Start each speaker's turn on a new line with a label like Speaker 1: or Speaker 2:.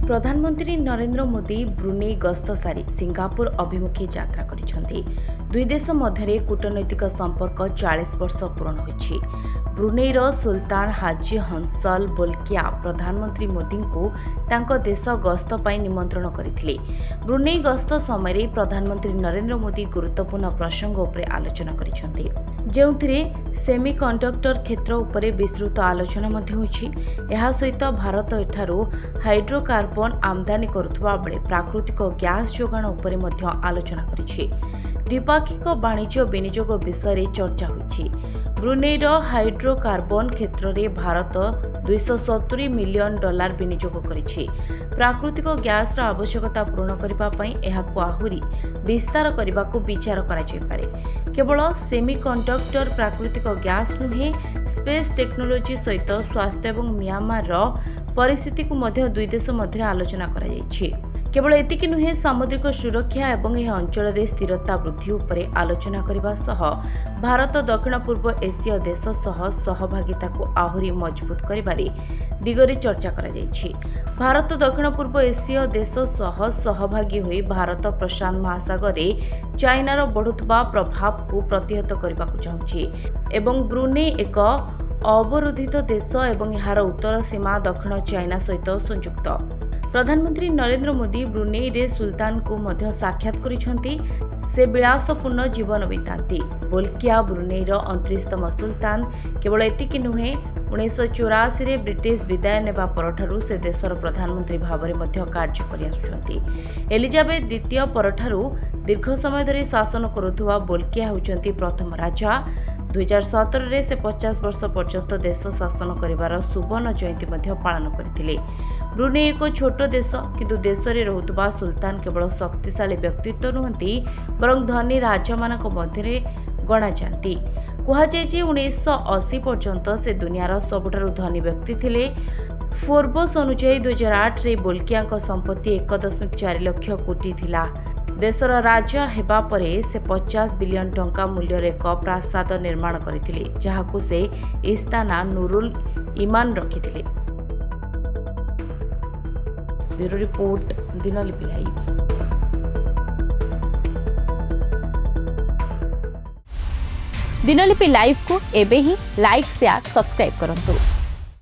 Speaker 1: प्रधानमंत्री नरेंद्र मोदी ब्रुनेई गस्त सारी सिंगापुर अभिमुखे यात्रा करिसेंति। दुई देश मध्य कूटनैतिक संपर्क 40 वर्ष पूर्ण होइछि। ब्रुनेईर सुल्तान हाजी हंसल बोल्किया प्रधानमंत्री मोदी को तांको देश गस्त पई निमंत्रण करथिले। ब्रुनेई गस्त समय प्रधानमंत्री नरेंद्र मोदी गुरुत्वपूर्ण प्रसंग उपरे आलोचना करिसेंति, जेउथिरे सेमीकंडक्टर क्षेत्र उपरे विस्तृत आलोचना मध्य होइछि। एहा सहित भारत एठारू हाइड्रोकार्बन आमदानी करुवा बेले प्राकृतिक गैस जोगाण उपरे मध्य आलोचना करिछि। द्विपाक्षिक वाणिज्य विनियोग विषय चर्चा होइछि। ब्रुनेईर हाइड्रोकार्बन क्षेत्र में भारत $270 मिलियन विनियोग करिछि। प्राकृतिक गैस आवश्यकता पूर्ण करने एहाकु आहुरी विस्तार करने को विचार करा पारे। केवल सेमीकंडक्टर प्राकृतिक गैस नुहे, स्पेस टेक्नोलोजी सहित स्वास्थ्य और म्यांमार परिस्थिति को मध्य दुई देश मध्य आलोचना करा जायछि। केवल एतिकी नुहे, सामुद्रिक सुरक्षा और यह अंचल में स्थिरता वृद्धि उपरे आलोचना करने सह भारत दक्षिण पूर्व एसीय देश सह सहभागिता को आहुरी मजबूत करिबारे दिगरे चर्चा करा जायछि। भारत दक्षिण पूर्व एसीय देश सह सहभागी होई भारत प्रशांत महासागर में चाइनार बढ़ुवा प्रभाव को प्रतिहत करने को चाहूछि एवं ब्रुनेई एक अवरोधित देश और यार उत्तर सीमा दक्षिण चाइना सहित संयुक्त। प्रधानमंत्री नरेंद्र मोदी ब्रुनेई रे सुल्तान को मध्य साक्षात करिसेंति। से विलासपूर्ण जीवन बिताती। बोल्किया ब्रुनेईर 29तम सुल्तान। केवल एतिकी नुहे, 1984 रे ब्रिटिश विदाय नेबा परठारु से देशर प्रधानमंत्री भावरे मध्य कार्य करि आसुछंती। एलिजाबेथ द्वितीय परठारु दीर्घ समय धरि शासन करुथुवा बोल्किया होउछंती प्रथम राजा। 2017 रे से 50 वर्ष पर्यंत देश शासन करिवार सुवर्ण जयंती मध्य पालन करथिले। ब्रुनेई एक छोट देश, किंतु देश में रहुतबा सुल्तान केवल शक्तिशाली व्यक्तित्व नुहंती बरं धनी राजा मानक मध्य गणा जाती। कहुए 1980 पर्यंत से दुनियार सबुठारु धनी व्यक्ति थिले। फोर्ब्स अनुसार 2008 रे बोल्किया संपत्ति 1.4 लाख कोटी थिला। देशर राजा हेबा परे से 50 बिलियन टंका मूल्यर एक प्रासाद निर्माण करथिले, जहाकु से इस्ताना नूरुल इमान रखिथिले। Bureau report, Dinalipi live.
Speaker 2: Dinalipi live को एबे ही लाइक, शेयर, सब्सक्राइब करंतु।